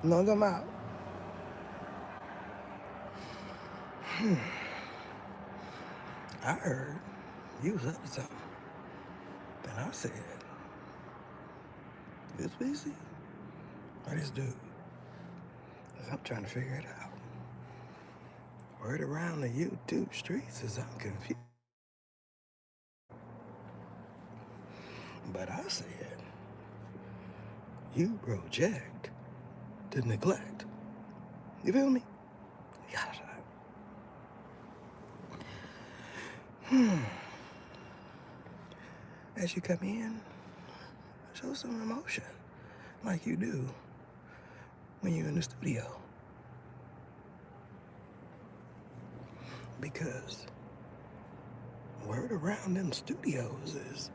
You know what I'm talking about? I heard you was up to something. Then I said, this busy? Or this dude? Because I'm trying to figure it out. Word around the YouTube streets is I'm confused. But I said, you project to neglect. You feel me? As you come in, show some emotion like you do when you're in the studio. Because word around them studios is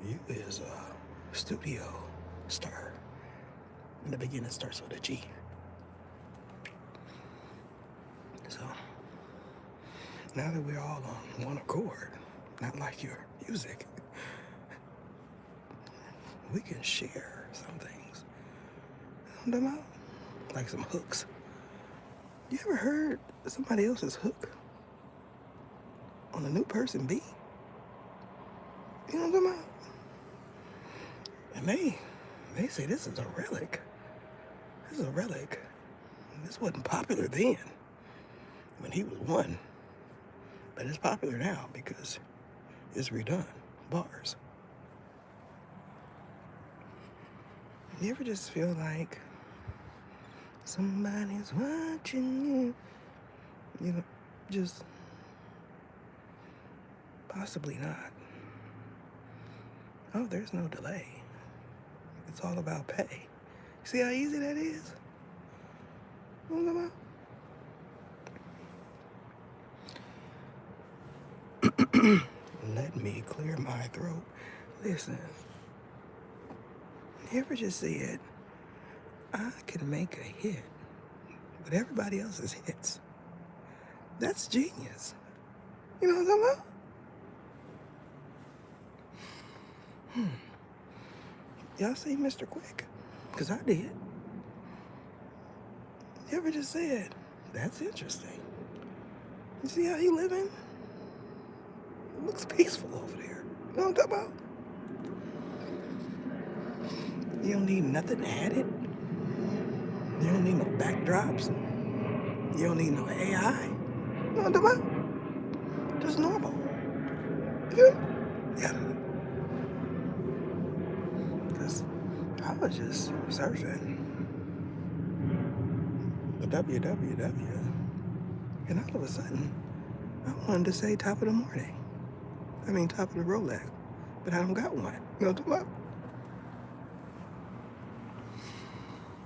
you is a studio star. In the beginning starts with a G. So now that we're all on one accord, not like your music, we can share some things. You know what I'm talking about? Like some hooks. You ever heard somebody else's hook on a new person beat? You know what I'm talking about? And they say this is a relic. This is a relic. This wasn't popular then when he was one. But it's popular now because it's redone. Bars. You ever just feel like somebody's watching you? You know, just possibly not. Oh, there's no delay. It's all about pay. See how easy that is? You know what I'm talking about? Let me clear my throat. Listen, you ever just said, I can make a hit with everybody else's hits? That's genius. You know what I'm talking about? Y'all see Mr. Quick? Because I did. You ever just said, that's interesting. You see how he living? It looks peaceful over there. You know what I'm talking about? You don't need nothing added. You don't need no backdrops. You don't need no AI. You know what I'm talking about? Just normal. You feel me? Yeah. Because I was just surfing the www, and all of a sudden, I wanted to say top of the morning. I mean, top of the Rolex. But I don't got one. You know what I'm talking about?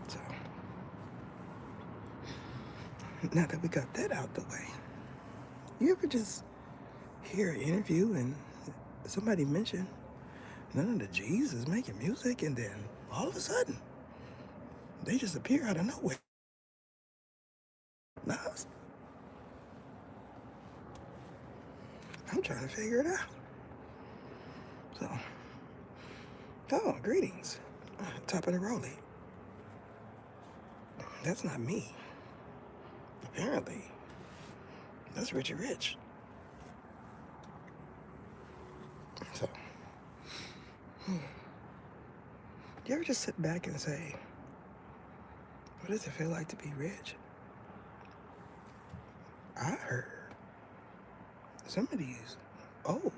So, now that we got that out the way, you ever just hear an interview and somebody mention none of the G's is making music, and then all of a sudden, they just appear out of nowhere? Nas? I'm trying to figure it out. So, oh, greetings. Top of the Rollie. That's not me. Apparently, that's Richie Rich. So, you ever just sit back and say, what does it feel like to be rich? I heard some of these OLE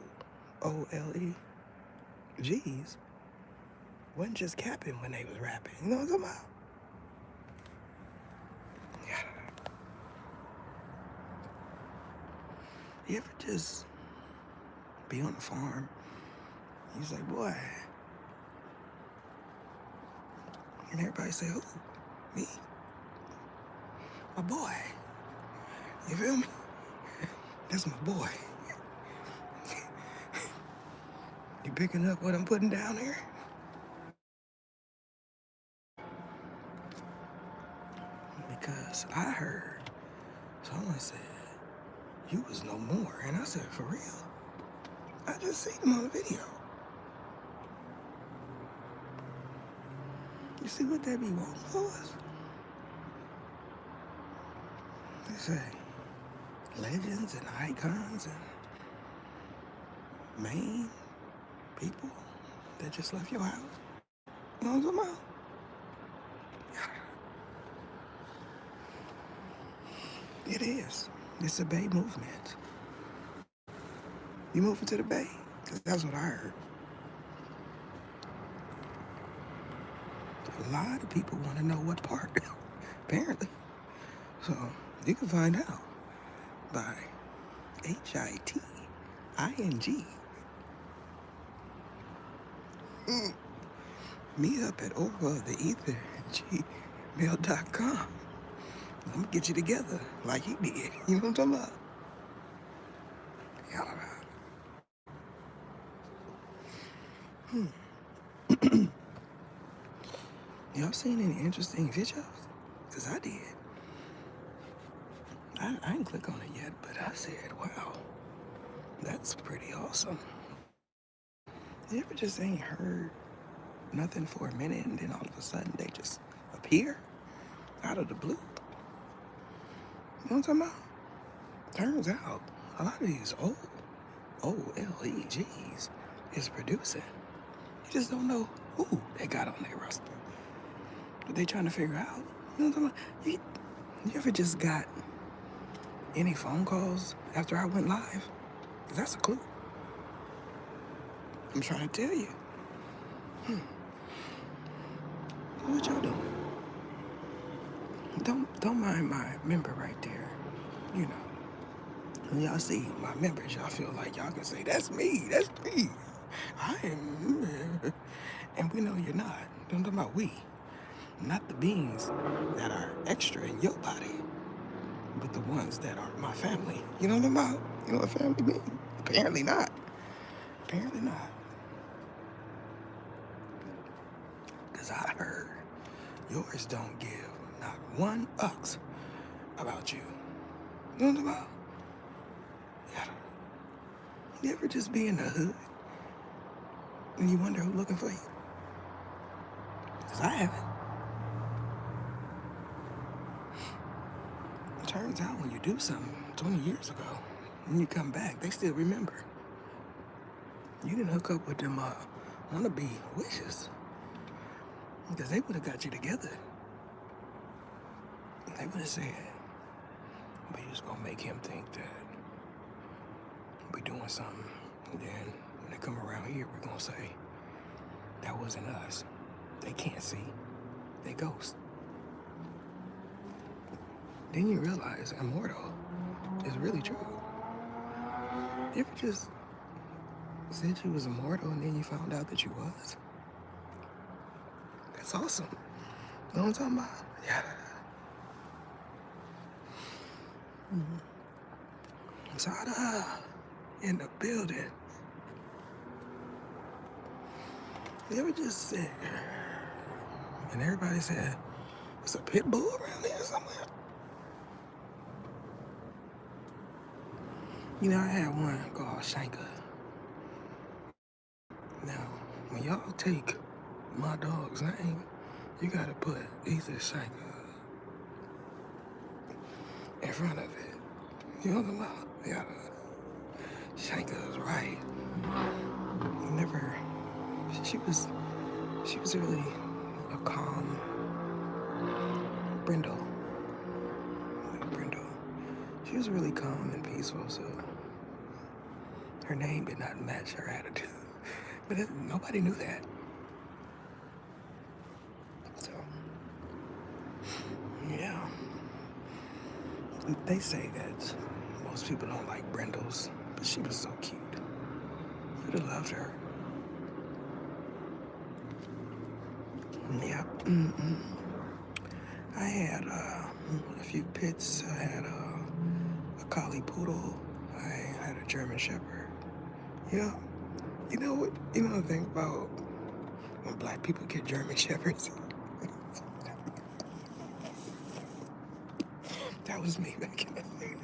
G's wasn't just capping when they was rapping. You know what I'm talking about? Yeah. You ever just be on the farm? He's like, boy. And everybody say, who? Me? My boy. You feel me? That's my boy. You picking up what I'm putting down here? Because I heard someone said, you was no more. And I said, for real? I just seen him on the video. You see what that be wanting for us? say, legends and icons and main people that just left your house. You know what I'm talking about? It is. It's a Bay movement. You moving to the Bay? Because that's what I heard. A lot of people want to know what part, apparently. So you can find out by HITING. Me up at over the ether gmail.com. I'm gonna get you together like he did. You know what I'm talking about? Y'all seen any interesting videos? Because I did. I didn't click on it yet, but I said, wow, that's pretty awesome. You ever just ain't heard nothing for a minute and then all of a sudden they just appear out of the blue? You know what I'm talking about? Turns out a lot of these OLEGs is producing. You just don't know who they got on their roster. But they trying to figure out. You know what I'm talking about? You ever just got any phone calls after I went live? 'Cause that's a clue. I'm trying to tell you. What y'all doing? Don't mind my member right there. You know. When y'all see my members, y'all feel like y'all can say, that's me. I am. And we know you're not. I'm talking about we. Not the beings that are extra in your body, but the ones that are my family. You know what I'm about? You know what family means? Apparently not. Apparently not. Because I heard yours don't give not one ucks about you. You know what I'm about? Yeah. You ever just be in the hood and you wonder who's looking for you? Because I haven't. It turns out when you do something 20 years ago, when you come back, they still remember. You didn't hook up with them wannabe wishes. Because they would have got you together. They would have said, but you just gonna make him think that we're doing something. And then when they come around here, we're gonna say, that wasn't us. They can't see. They ghost. Then you realize immortal is really true. You ever just said you was immortal and then you found out that you was? That's awesome. You know what I'm talking about? Yeah. Sada in the building. You ever just said, and everybody said, there's a pit bull around here somewhere? You know, I had one called Shanka. Now, when y'all take my dog's name, you gotta put either Shanka in front of it. You know what I'm about? You gotta, Shanka is right. Never, she was really a calm Brindle. She was really calm and peaceful, so her name did not match her attitude. But nobody knew that. So, yeah. They say that most people don't like Brindles, but she was so cute. You'd have loved her. Yeah. I had a few pits. I had a collie poodle. I had a German shepherd. Yeah. You know what? You know the thing about when black people get German shepherds? That was me back in the day.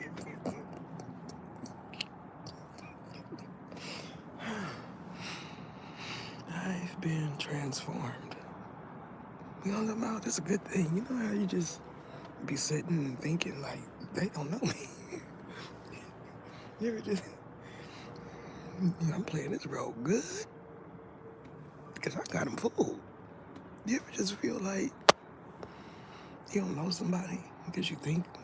I've been transformed. You know what I'm about? That's a good thing. You know how you just be sitting and thinking like they don't know me. You ever just, I'm playing this role good because I got them fooled. You ever just feel like you don't know somebody because you think they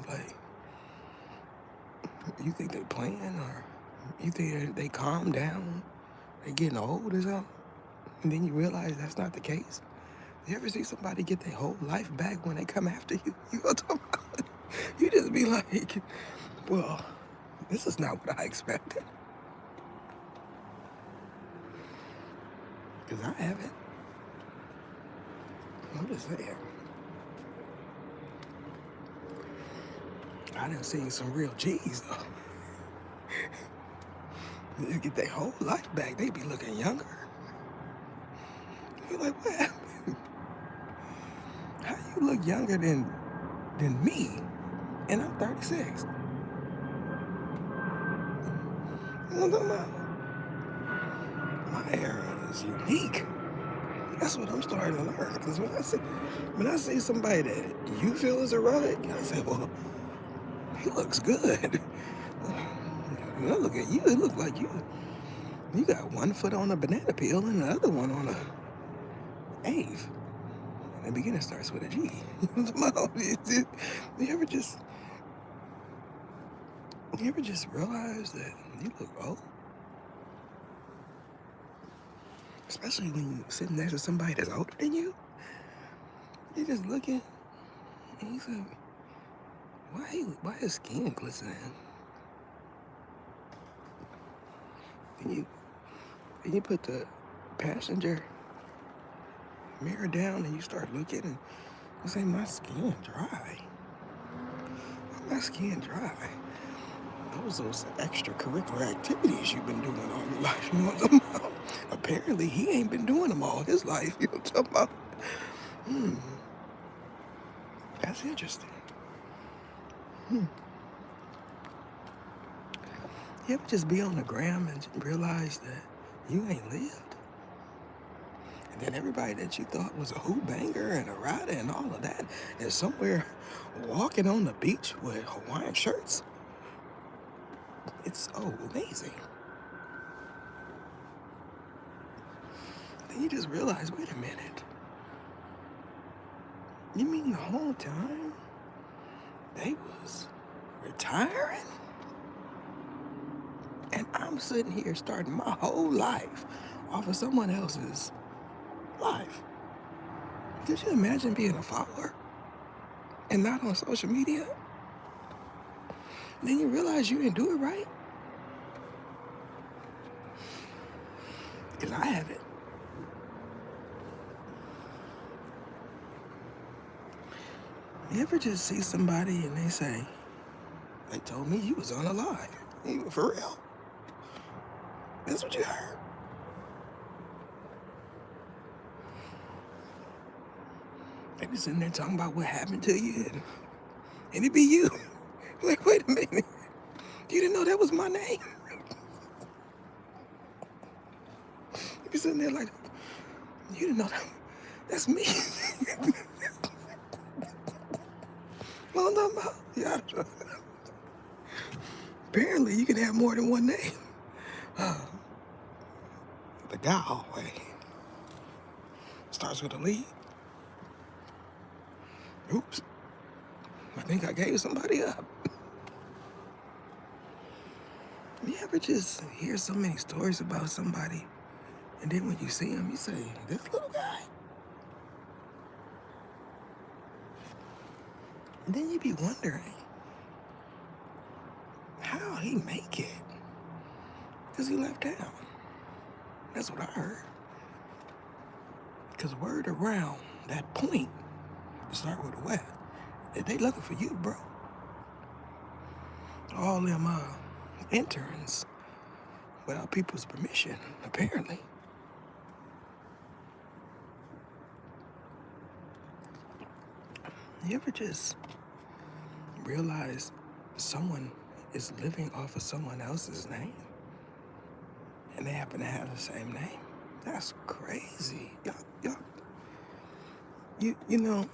playing, or you think they calm down, they getting old or something, and then you realize that's not the case. You ever see somebody get their whole life back when they come after you? You know what I'm talking about? You just be like, well, this is not what I expected. Because I haven't. I'm just saying. I done seen some real G's, though. They get their whole life back. They be looking younger. You're like, what happened? How you look younger than me? And I'm 36. You know what I'm talking about? My era is unique. That's what I'm starting to learn. Because when I see somebody that you feel is a relic, I say, well, he looks good. When I look at you, it looks like you got one foot on a banana peel and the other one on a Ave. And the beginning starts with a G. You ever just realize that you look old? Especially when you're sitting next to somebody that's older than you. You're just looking and you say, why is skin glistening? And you put the passenger mirror down and you start looking and you say, my skin dry. My skin dry. Those extracurricular activities you've been doing all your life. You know what I'm talking about? Apparently, he ain't been doing them all his life. You know what I'm talking about? That's interesting. You ever just be on the gram and realize that you ain't lived? And then everybody that you thought was a hoop banger and a rider and all of that is somewhere walking on the beach with Hawaiian shirts? It's so amazing. Then you just realize, wait a minute. You mean the whole time they was retiring? And I'm sitting here starting my whole life off of someone else's life. Could you imagine being a follower and not on social media? Then you realize you didn't do it right? Because I haven't. You ever just see somebody and they say, they told me you was on a live. For real? That's what you heard? They be sitting there talking about what happened to you and it be you. Like, wait a minute. You didn't know that was my name? You be sitting there like, you didn't know that's me. Well, no. Yeah. Apparently, you can have more than one name. The guy way starts with a lead. Oops. I think I gave somebody up. You ever just hear so many stories about somebody, and then when you see him, you say, this little guy? And then you be wondering how he make it. Because he left town. That's what I heard. Because word around that point, start with a what? They looking for you, bro. All them interns without people's permission, apparently. You ever just realize someone is living off of someone else's name and they happen to have the same name? That's crazy. Y'all, you know,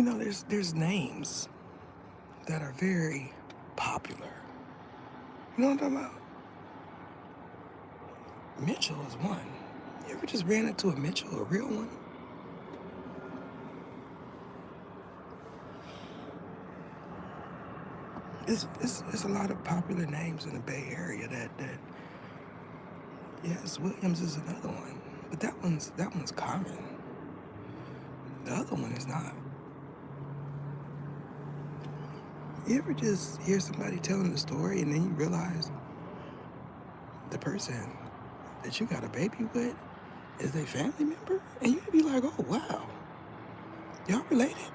there's names that are very popular. You know what I'm talking about? Mitchell is one. You ever just ran into a Mitchell, a real one? It's a lot of popular names in the Bay Area that yes, Williams is another one. But that one's common. The other one is not. You ever just hear somebody telling the story and then you realize the person that you got a baby with is a family member? And you'd be like, oh, wow, y'all related?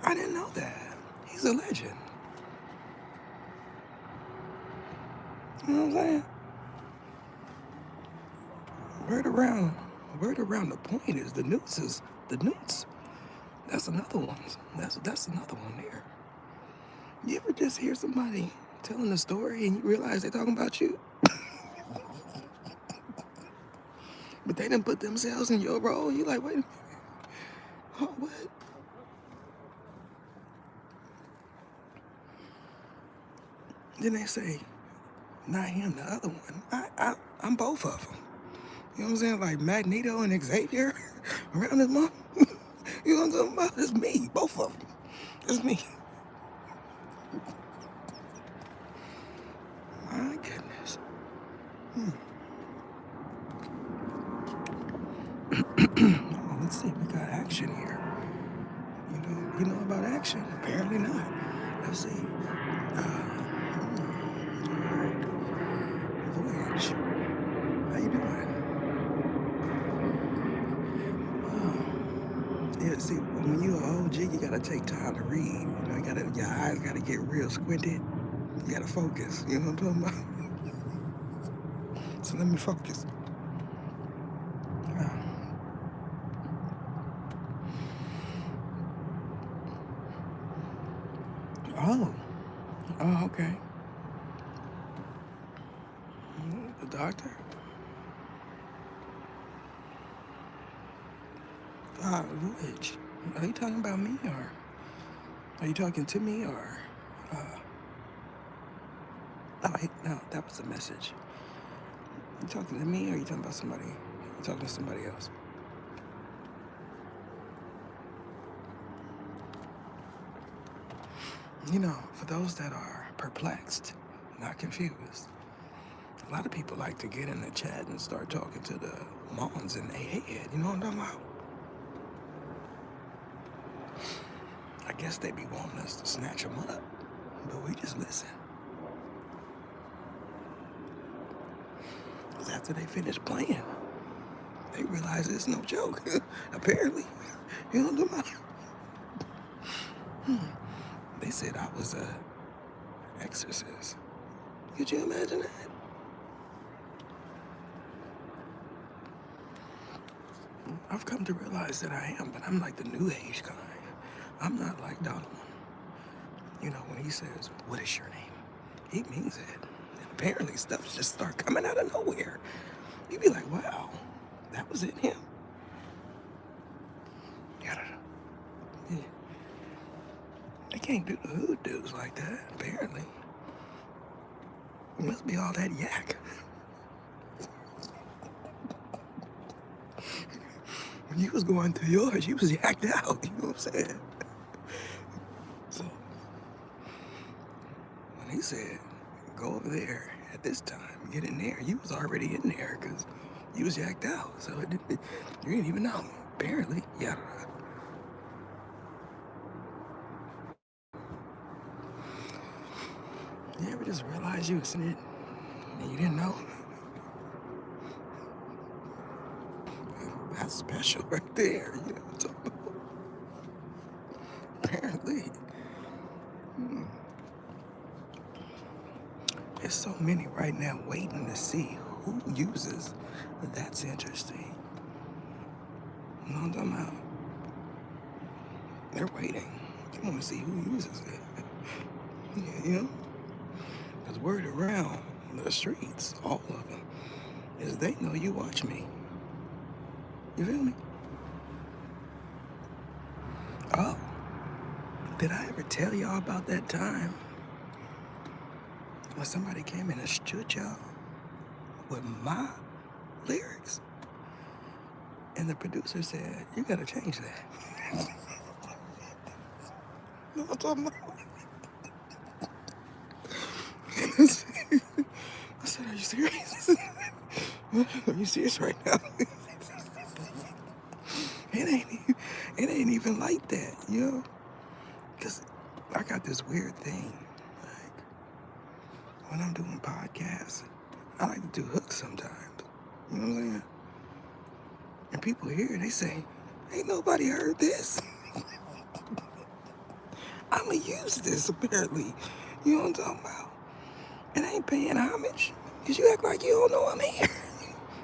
I didn't know that. He's a legend. You know what I'm saying? Word around the point is the newts. That's another one. That's another one there. You ever just hear somebody telling a story and you realize they're talking about you? But they didn't put themselves in your role. You like, wait a minute. Oh, what? Then they say, not him, the other one. I'm both of them. You know what I'm saying? Like Magneto and Xavier around his mom. You know what I'm talking about? It's me, both of them. It's me. My goodness. Oh, let's see. We got action here. You know about action? Apparently not. Let's see. Voyage. How you doing? Yeah, see, when you're an OG, you gotta take time to read. Your eyes gotta get real squinted. You gotta focus. You know what I'm talking about? So let me focus. Oh. Oh, okay. The doctor? Which? Are you talking about me or are you talking to me or oh no, that was a message. You talking to me or are you talking about somebody? You talking to somebody else? For those that are perplexed, not confused, a lot of people like to get in the chat and start talking to the mons in their head. You know what I'm talking about? I guess they be wanting us to snatch them up, but we just listen. Because after they finish playing, they realize it's no joke, apparently. You know what I'm talking about? They said I was a exorcist. Could you imagine that? I've come to realize that I am, but I'm like the new age kind. I'm not like Donovan. When he says, what is your name? He means it. And apparently stuff just start coming out of nowhere. You'd be like, wow, that was in him. Yeah. They can't do the hood dudes like that, apparently. It must be all that yak. When you was going through yours, you was yacked out, you know what I'm saying? So, when he said, go over there at this time, get in there, you was already in there because you was yacked out. So you didn't even know, apparently. Yeah. You ever just realize you was in it and you didn't know? That's special right there, you know what I'm talking about? Apparently. There's so many right now waiting to see who uses. That's interesting. You know what I'm talking about? They're waiting. They want to see who uses it. Yeah, Because word around the streets, all of them, is they know you watch me. You feel me? Oh. Did I ever tell y'all about that time when somebody came in and stood y'all with my lyrics? And the producer said, you gotta change that. You know what I'm talking about? I said, are you serious? Are you serious right now? It ain't even like that, you know? Because I got this weird thing. Like, when I'm doing podcasts, I like to do hooks sometimes. You know what I'm saying? And people hear it, they say, ain't nobody heard this. I'ma use this, apparently. You know what I'm talking about? And I ain't paying homage. Because you act like you don't know I'm here.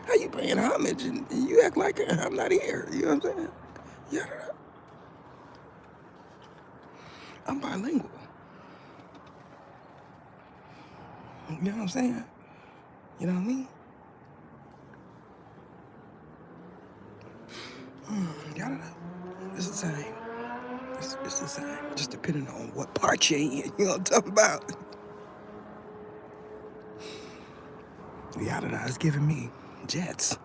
How you paying homage and you act like I'm not here? You know what I'm saying? Yeah. I'm bilingual. You know what I'm saying? You know what I mean? Y'all don't know. It's the same. It's the same. Just depending on what part you're in. You know what I'm talking about? Yada is giving me jets.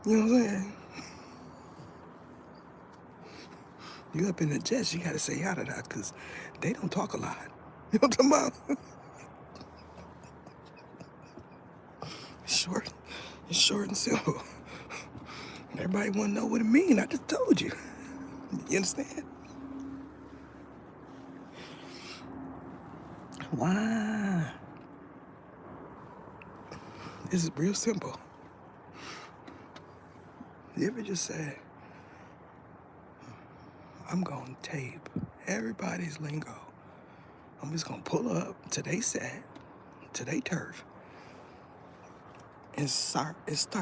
You know what I'm saying? You up in the jets, you gotta say yada because they don't talk a lot. You know what I'm talking about? Short. It's short and simple. Everybody wanna know what it means. I just told you. You understand? Why? This is real simple. You ever just say, I'm gonna tape everybody's lingo. I'm just gonna pull up to they set, to they turf, and start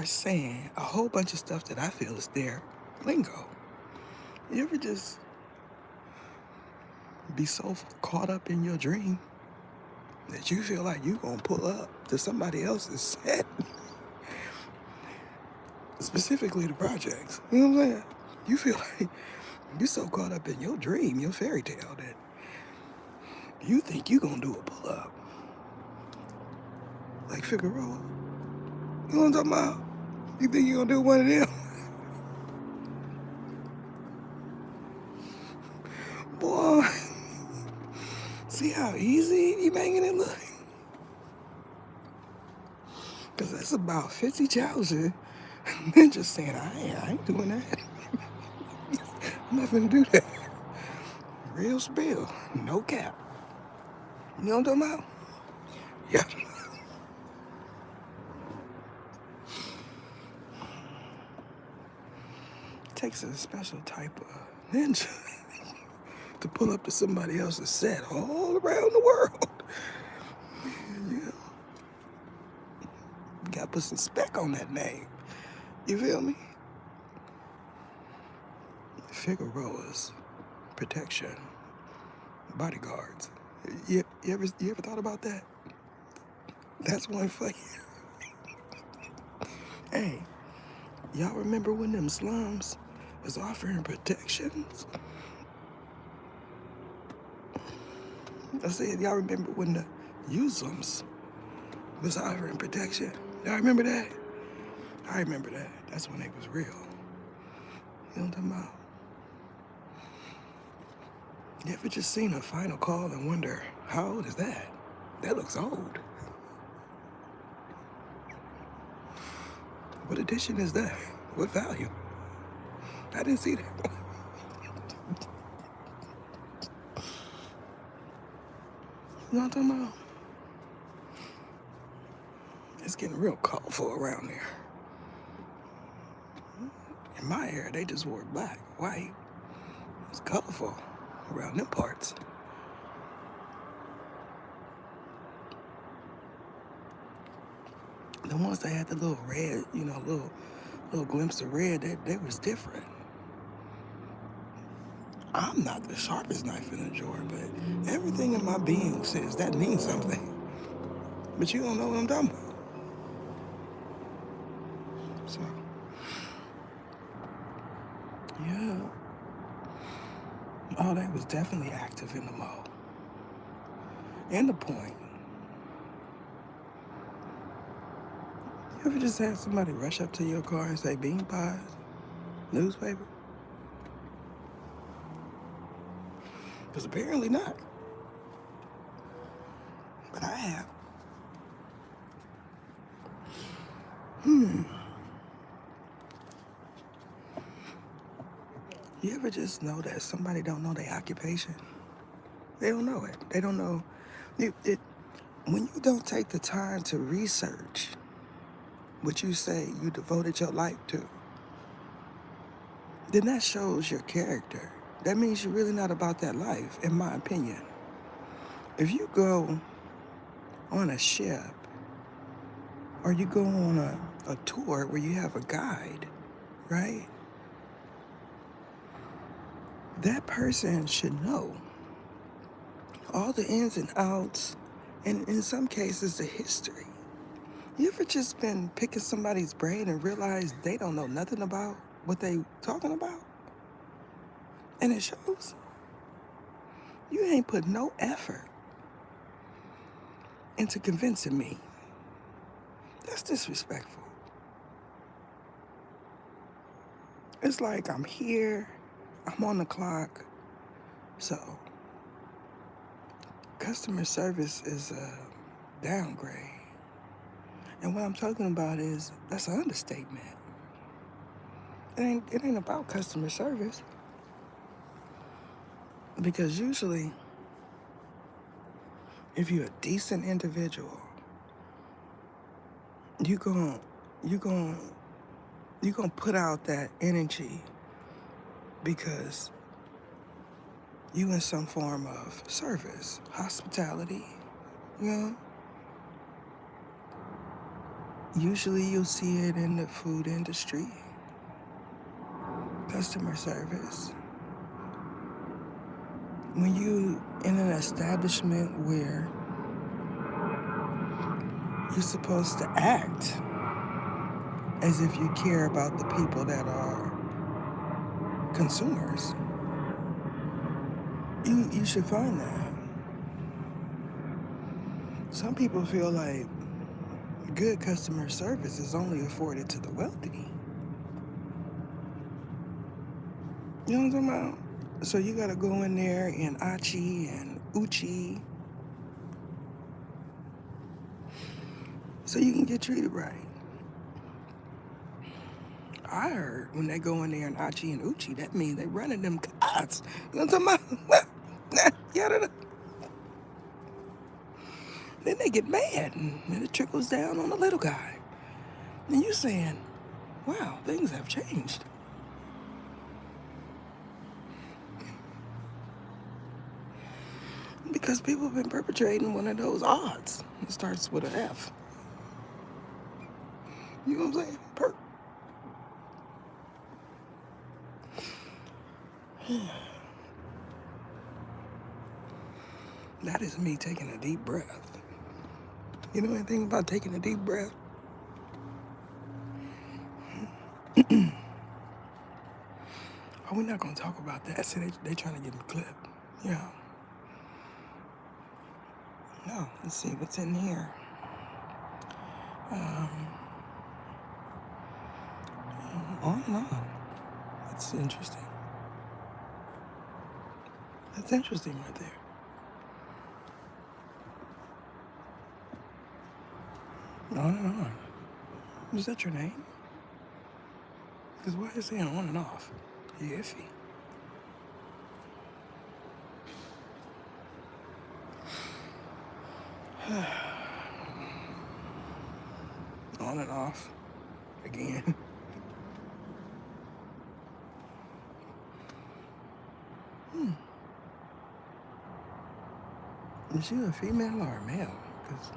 saying a whole bunch of stuff that I feel is their lingo. You ever just be so caught up in your dream that you feel like you gonna pull up to somebody else's set, specifically the projects? You know what I'm saying? You feel like you're so caught up in your dream, your fairy tale, that you think you gonna do a pull up like Figueroa. You know what I'm talking about? You think you gonna do one of them? Boy, see how easy you making it look? Because that's about 50 challenges. And just saying, I ain't doing that. I'm not gonna do that. Real spill, no cap. You know what I'm talking about? Yeah. It takes a special type of ninja to pull up to somebody else's set all around the world. Yeah. You gotta put some spec on that name. You feel me? Figueroa's protection, bodyguards. You ever thought about that? That's one for you. Hey, y'all remember when them slums was offering protections? I said, y'all remember when the Usums was offering protection? Y'all remember that? I remember that. That's when they was real. You know what I'm talking about? You ever just seen a final call and wonder, how old is that? That looks old. What edition is that? What value? I didn't see that. You know what I'm talking about? It's getting real colorful around there. In my era, they just wore black, white. It's colorful around them parts. The ones that had the little red, you know, little glimpse of red, they was different. I'm not the sharpest knife in the drawer, but everything in my being says that means something. But you don't know what I'm talking about. So, yeah. Oh, they was definitely active in the mall. And the point. You ever just had somebody rush up to your car and say bean pies, newspaper? Because apparently not. But I have. You ever just know that somebody don't know their occupation? They don't know it. They don't know. When you don't take the time to research what you say you devoted your life to, then that shows your character. That means you're really not about that life, in my opinion. If you go on a ship or you go on a tour where you have a guide, right? That person should know all the ins and outs, and in some cases, the history. You ever just been picking somebody's brain and realize they don't know nothing about what they talking about? And it shows. You ain't put no effort into convincing me. That's disrespectful. It's like I'm here, I'm on the clock, so customer service is a downgrade. And what I'm talking about is that's an understatement. It ain't about customer service, because usually if you're a decent individual, you gon' you gon' you gonna put out that energy because you in some form of service, hospitality, you know? Usually you'll see it in the food industry, customer service. When you in an establishment where you're supposed to act as if you care about the people that are consumers, you should find that. Some people feel like good customer service is only afforded to the wealthy. You know what I'm talking about? So you gotta go in there in Achi and Uchi so you can get treated right. I heard when they go in there in Achi and Uchi, that means they running them gods. You know what I'm talking about? Yada. Then they get mad and then it trickles down on the little guy. And you saying, wow, things have changed. Because people have been perpetrating one of those odds. It starts with an F. You know what I'm saying? That is me taking a deep breath. You know anything about taking a deep breath? Oh, we're not going to talk about that. See, they trying to get me clipped. Yeah. No, let's see what's in here. On and on. That's interesting. That's interesting right there. On and on. Is that your name? Because why are you saying on and off? You're iffy. On and off. Again. Is you a female or a male? Because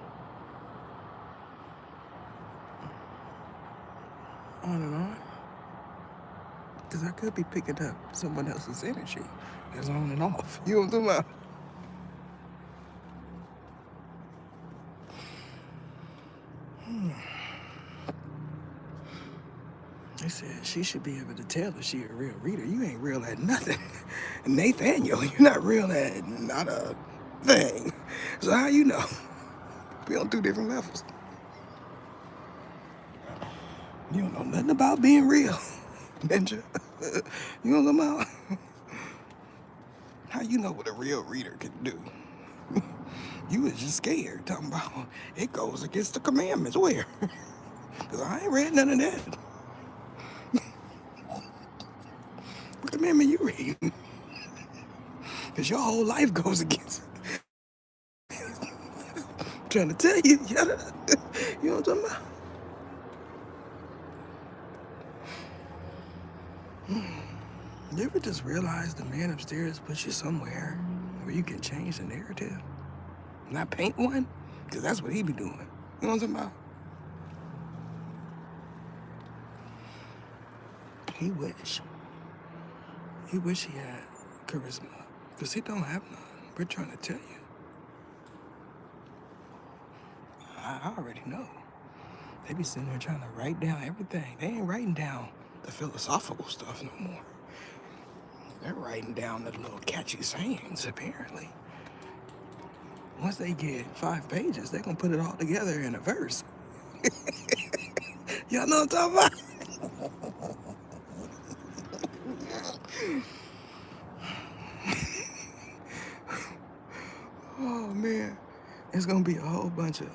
on and on. Because I could be picking up someone else's energy that's on and off. You know what I'm talking about? They said she should be able to tell if she a real reader. You ain't real at nothing. Nathaniel, you're not real at not a thing. So how you know? We on two different levels. You don't know nothing about being real, Ninja. You don't know about how you know what a real reader can do. You was just scared, talking about it goes against the commandments. Where? Because I ain't read none of that. What commandment you reading? Because your whole life goes against it. I'm trying to tell you, you know what I'm talking about? You ever just realize the man upstairs puts you somewhere where you can change the narrative? Not paint one? Because that's what he be doing. You know what I'm talking about? He wish. He wish he had charisma. Because he don't have none. We're trying to tell you. I already know. They be sitting there trying to write down everything. They ain't writing down the philosophical stuff no more. They're writing down the little catchy sayings, apparently. Once they get 5 pages, they're going to put it all together in a verse. Y'all know what I'm talking about? Oh, man. It's going to be a whole bunch of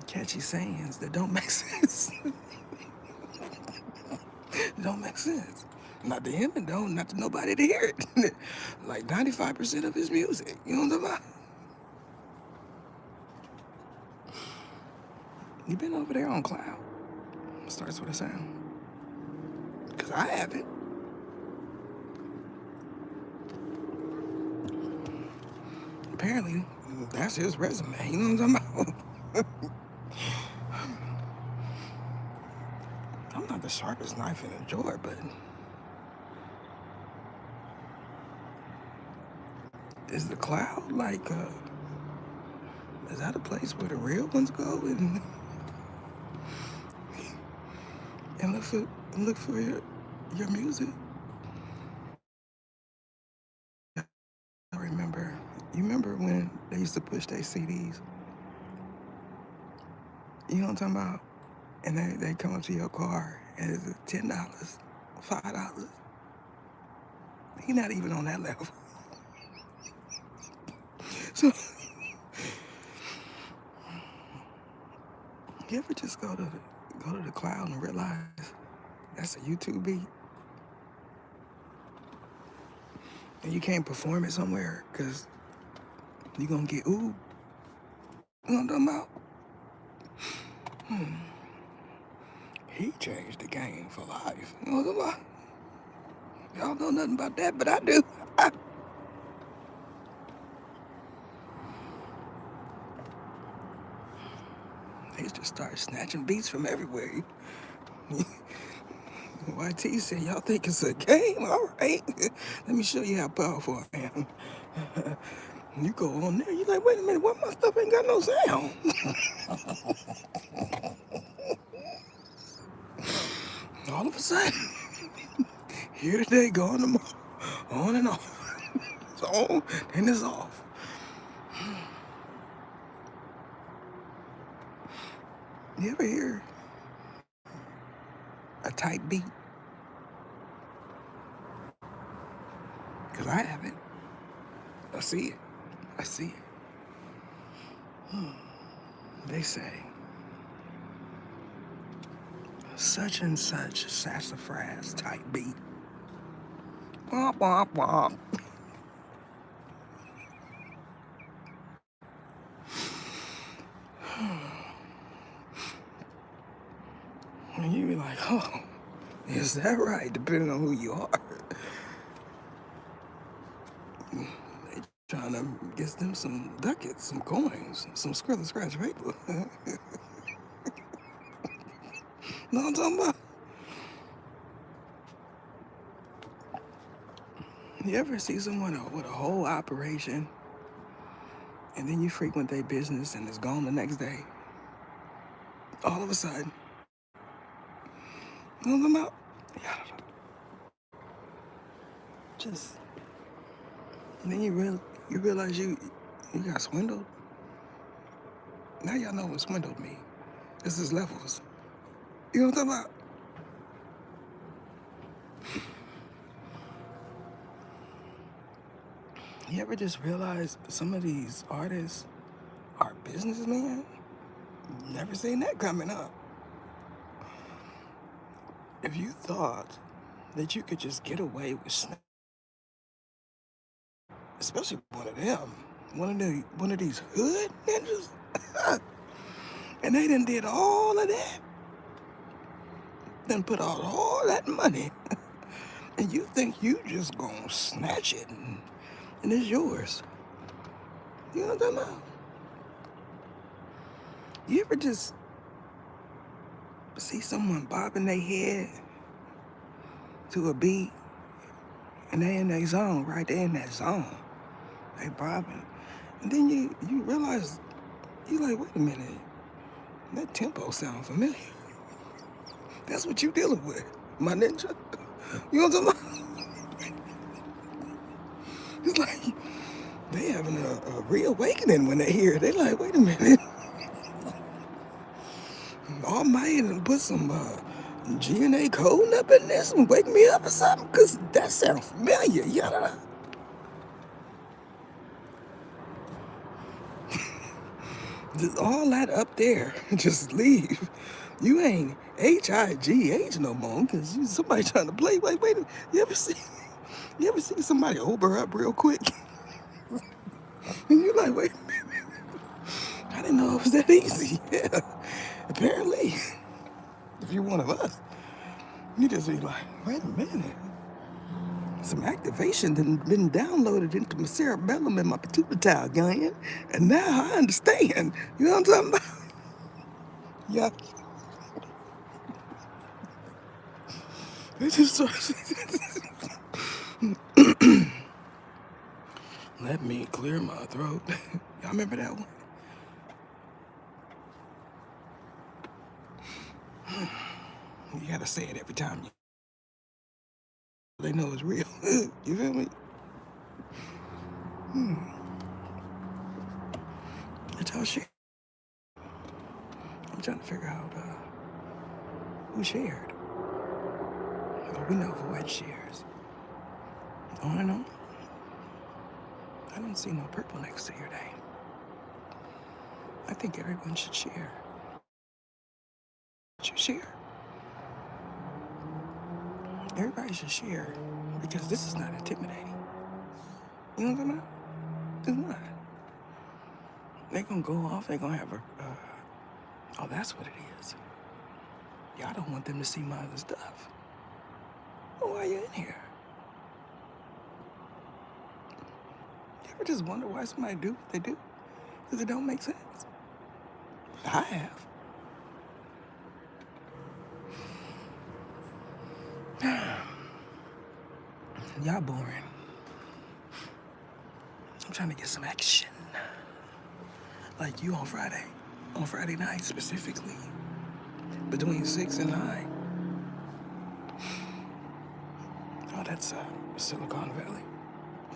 catchy sayings that don't make sense. Don't make sense. Not to him, it don't. Not to nobody to hear it. Like 95% of his music. You know what I'm talking about? You been over there on Cloud? Starts with a sound. Because I haven't. Apparently, that's his resume. You know what I'm talking about? I'm not the sharpest knife in a drawer, but is the Cloud like, is that a place where the real ones go and look for your music? I remember, you remember when they used to push their CDs? You know what I'm talking about? And they come up to your car and it's $10, $5. He not even on that level. So you ever just go to the Cloud and realize that's a YouTube beat? And you can't perform it somewhere because you're going to get ooh. You know what I'm talking about? He changed the game for life. You know what I'm talking about? Y'all know nothing about that, but I do. They just start snatching beats from everywhere. YT said, y'all think it's a game? All right. Let me show you how powerful I am. You go on there, you're like, wait a minute, why my stuff ain't got no sound? All of a sudden, here today, gone tomorrow, on and off. It's on, and it's off. You ever hear a tight beat? Because I haven't. I see it. I see it. They say, such and such sassafras type beat. Womp, womp, womp. And you be like, oh, is that right? Depending on who you are. They trying to get them some ducats, some coins, some scribble scratch paper. Know what I'm talking about? You ever see someone with a whole operation and then you frequent their business and it's gone the next day? All of a sudden, You know what I'm about? Yeah. Just, and then you realize you got swindled. Now y'all know what swindled me. This is levels. You know what I'm talking about? You ever just realize some of these artists are businessmen? Never seen that coming up. If you thought that you could just get away with especially one of them, one of these hood ninjas, and they done did all of that, then put out all that money, and you think you just gonna snatch it and it's yours. You know what I'm talking about? You ever just see someone bobbing their head to a beat and they in their zone, right? They in that zone. They bobbing. And then you realize, you like, wait a minute, that tempo sound familiar. That's what you dealing with, my ninja. You know what I'm talking about? It's like they having a reawakening when they hear it. They like, wait a minute. Almighty and put some G&A code up in this and wake me up or something, because that sounds familiar. Yada. Just all that up there, just leave. You ain't HIGH no more, because somebody trying to play. Wait a minute. You ever see somebody Uber up real quick? And you're like, wait a minute. I didn't know it was that easy. Yeah. Apparently, if you're one of us, you just be like, wait a minute. Some activation done been downloaded into my cerebellum and my pituitary gland, and now I understand. You know what I'm talking about? Yeah. It's just so. Let me clear my throat. Y'all remember that one? You gotta say it every time. They know it's real. You feel me? That's how shit. I'm trying to figure out who shared. Well, we know who had shares. Oh, I know. I don't see no purple next to your name. I think everyone should share. Should share. Everybody should share because this is not intimidating. You know what I'm talking about? It's not. They gonna go off. They gonna have a. Oh, that's what it is. Y'all don't want them to see my other stuff. Well, why are you in here? You ever just wonder why somebody do what they do? Because it don't make sense. I have. Y'all boring. I'm trying to get some action. Like you on Friday night specifically, between 6 and 9. Oh, that's Silicon Valley.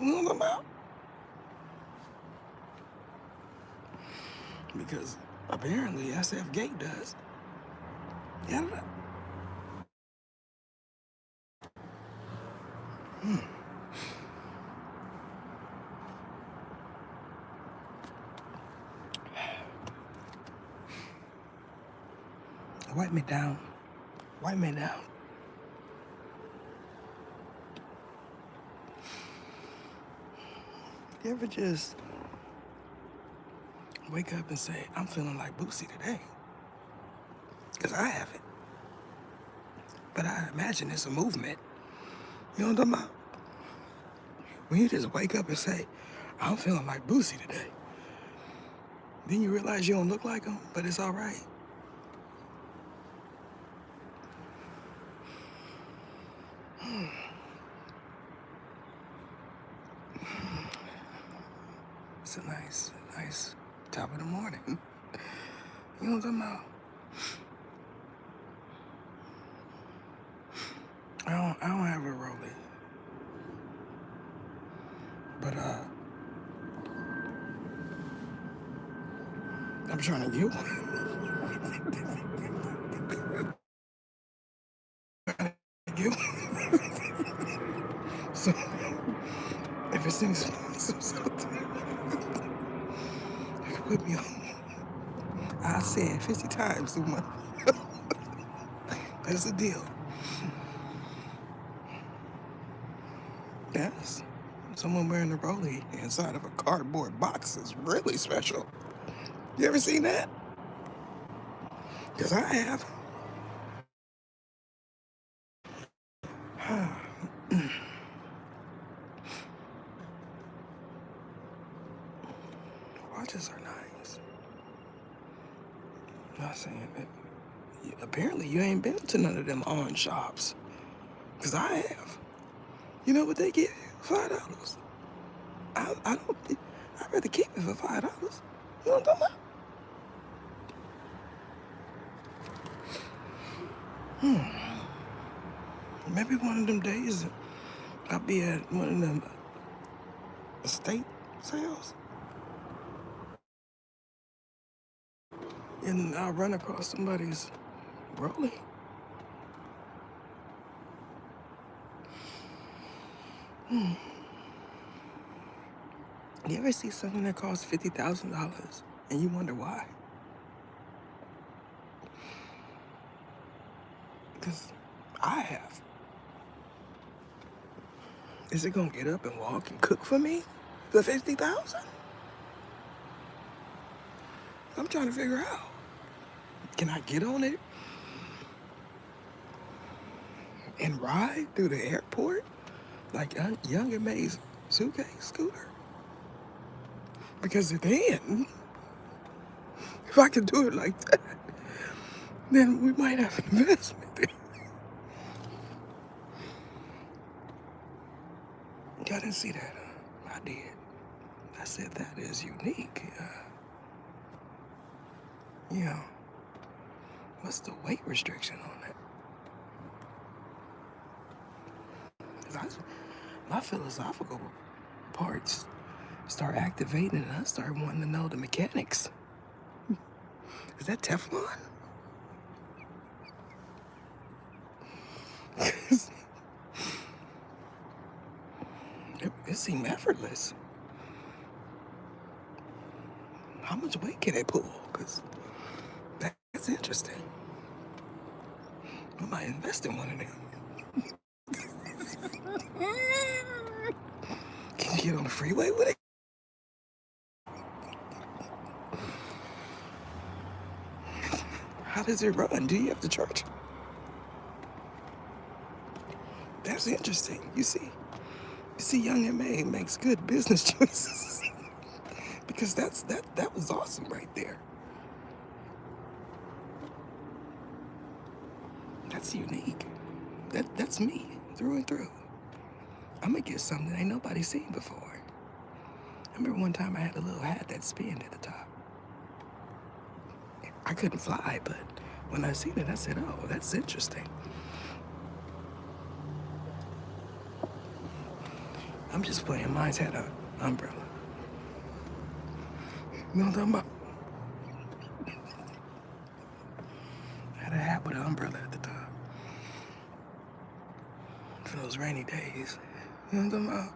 You know what I'm about? Because apparently SF Gate does. Yeah. Wipe me down. Wipe me down. You ever just wake up and say, I'm feeling like Boosie today? Because I haven't. But I imagine it's a movement. You know what I'm talking about? When you just wake up and say, I'm feeling like Boosie today, then you realize you don't look like him, but it's all right. It's a nice top of the morning. You know what I'm talking about? I don't have a rollie. But I'm trying to get one. Get one. So if it's any sponsors out there, you can put me on. I said 50 times a month. That's the deal. Yes. Someone wearing a rollie inside of a cardboard box is really special. You ever seen that? Because I have. Watches are nice. I'm not saying that. Apparently, you ain't been to none of them on shops. Because I have. You know what they give you? $5. I don't. I'd rather keep it for $5. You know what I'm talking about? Maybe one of them days I'll be at one of them estate sales and I'll run across somebody's rollie. You ever see something that costs $50,000 and you wonder why? Because I have. Is it gonna get up and walk and cook for me for 50,000? I'm trying to figure out. Can I get on it and ride through the airport like Young and May's suitcase scooter? Because then, if I can do it like that, then we might have an investment there. I didn't see that. I did. I said that is unique. You know, what's the weight restriction on that? 'Cause my philosophical parts start activating and I start wanting to know the mechanics. Is that Teflon? It seemed effortless. How much weight can it pull? Because that's interesting. I might invest in one of them. Can you get on the freeway with it? How does it run? Do you have to charge? That's interesting. You see, Young and May makes good business choices because that was awesome right there. That's unique. That's me through and through. I'm gonna get something ain't nobody seen before. I remember one time I had a little hat that spinned at the top. I couldn't fly, but when I seen it, I said, "Oh, that's interesting." I'm just playing. Mine's had an umbrella. You know what I'm talking about? I had a hat with an umbrella at the top for those rainy days. You know what I'm talking about?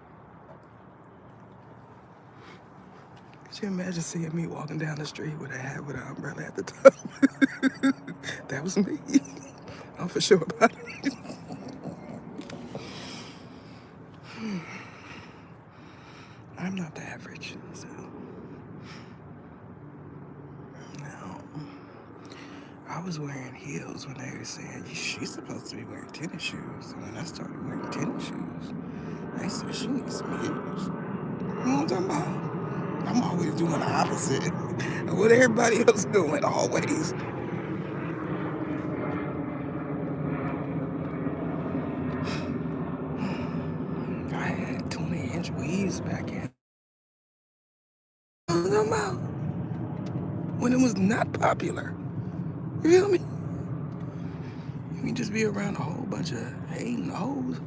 Could you imagine seeing me walking down the street with a hat with an umbrella at the top? That was me. I'm for sure about it. I'm not the average, so no. I was wearing heels when they were saying she's supposed to be wearing tennis shoes. And when I started wearing tennis shoes, they said she needs some heels. You know what I'm talking about? I'm always doing the opposite of what everybody else doing, always. I had 20-inch weaves back in. You know what I'm talking about? When it was not popular. You feel me? You just be around a whole bunch of hating hoes,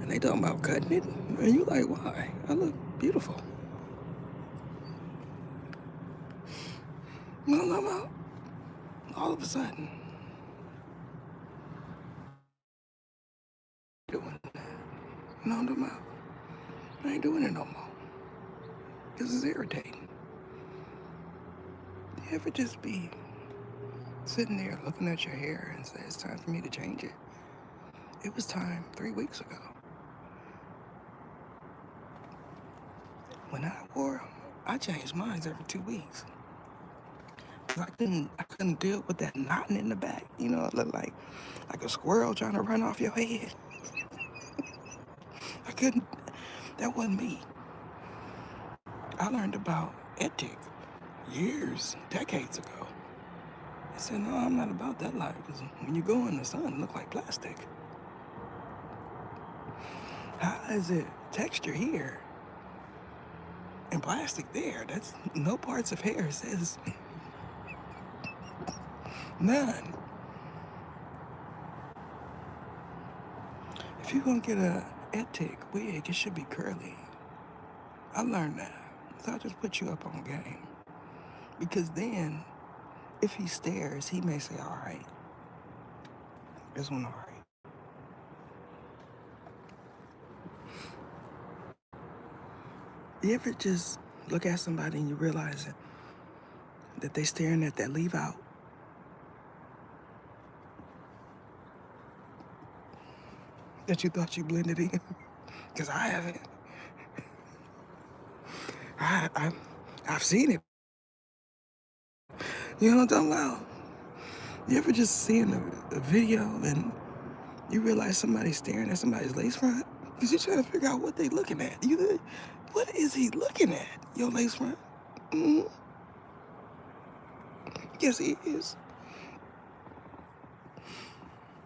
and they talking about cutting it, and you like, why? I look beautiful. You know what I'm talking about? All of a sudden, doing that. You know what I'm talking about? I ain't doing it no more. This is irritating. You ever just be sitting there looking at your hair and say, it's time for me to change it? It was time 3 weeks ago. When I wore them, I changed mine every 2 weeks. I couldn't deal with that knotting in the back. You know, it looked like a squirrel trying to run off your head. I couldn't, that wasn't me. I learned about ethic years, decades ago. I said, no, I'm not about that life. Because when you go in the sun, it look like plastic. How is it texture here and plastic there? That's no parts of hair says none. If you're gonna get a ethic wig, it should be curly. I learned that. So I just put you up on game. Because then, if he stares, he may say, all right, this one all right. You ever just look at somebody and you realize that they staring at that leave out? That you thought you blended in? Because I haven't. I've seen it. You know what I'm talking about? You ever just seeing a video and you realize somebody's staring at somebody's lace front? Because you're trying to figure out what they looking at. What is he looking at? Your lace front? Mm-hmm. Yes, he is.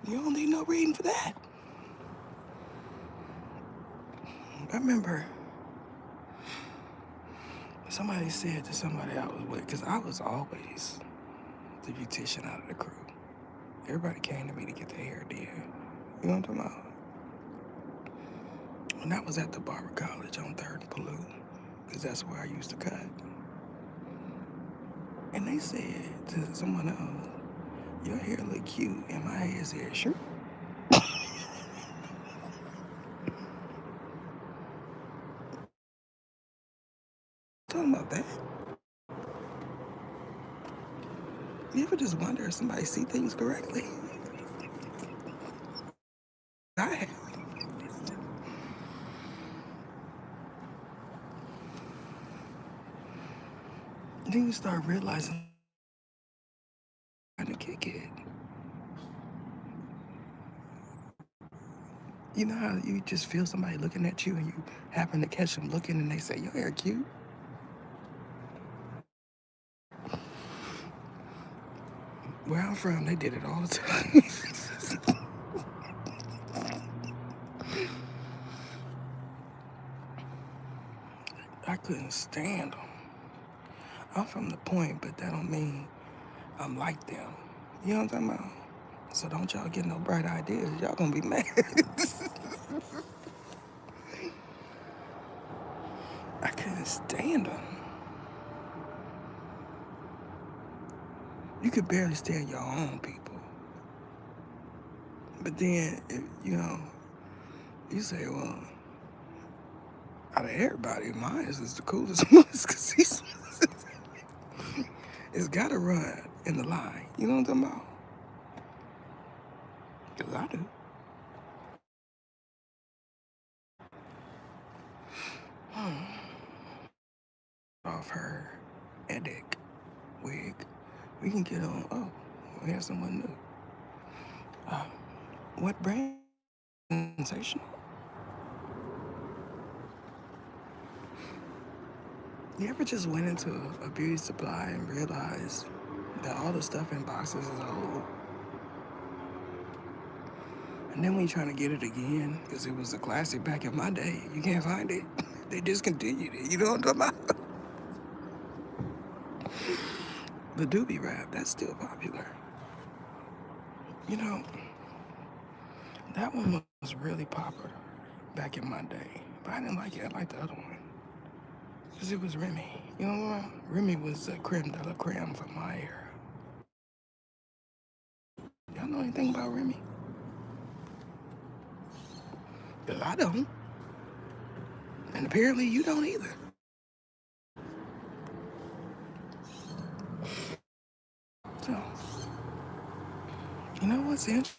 You don't need no reading for that. I remember somebody said to somebody I was with, because I was always the beautician out of the crew. Everybody came to me to get their hair did. You know what I'm talking about? And that was at the Barber College on 3rd and Palouse, because that's where I used to cut. And they said to someone else, your hair look cute. And my head said, sure. Talking about that. You ever just wonder if somebody see things correctly? I have. Then you start realizing trying to kick it. You know how you just feel somebody looking at you and you happen to catch them looking and they say, your hair cute? Where I'm from, they did it all the time. I couldn't stand them. I'm from the point, but that don't mean I'm like them. You know what I'm talking about? So don't y'all get no bright ideas. Y'all gonna be mad. I couldn't stand them. You could barely stand your own people. But then, you say, well, out of everybody, mine is the coolest one because it's gotta run in the line. You know what I'm talking about? Because I do. Off her headache wig, we can get on. Oh, we have someone new. What brand? Sensational. You ever just went into a beauty supply and realized that all the stuff in boxes is old? And then when you're trying to get it again, because it was a classic back in my day, you can't find it. They discontinued it. You know what I'm talking about? The doobie wrap, that's still popular. You know, That one was really popular back in my day, but I didn't like it. I liked the other one because it was Remy. You know what? Remy was the creme de la creme for my era. Y'all know anything about Remy? Because I don't. And apparently you don't either. So, you know what's interesting?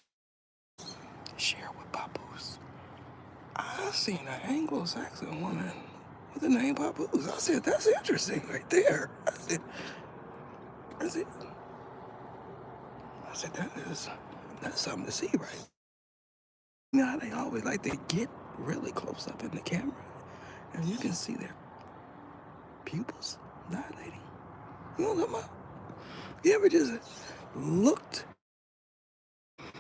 Share with Papoose. I seen an Anglo-Saxon woman with the name Papoose. I said, that's interesting right there. I said, that's something to see, right? You know how they always like to get really close up in the camera, and you can see their pupils dilating. You know what I'm talking about? You ever just looked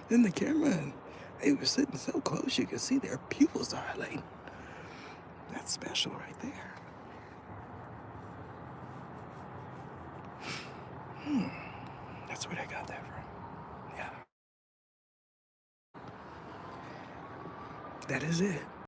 in the camera and they were sitting so close you could see their pupils dilating? That's special right there. That's where they got that from. Yeah. That is it.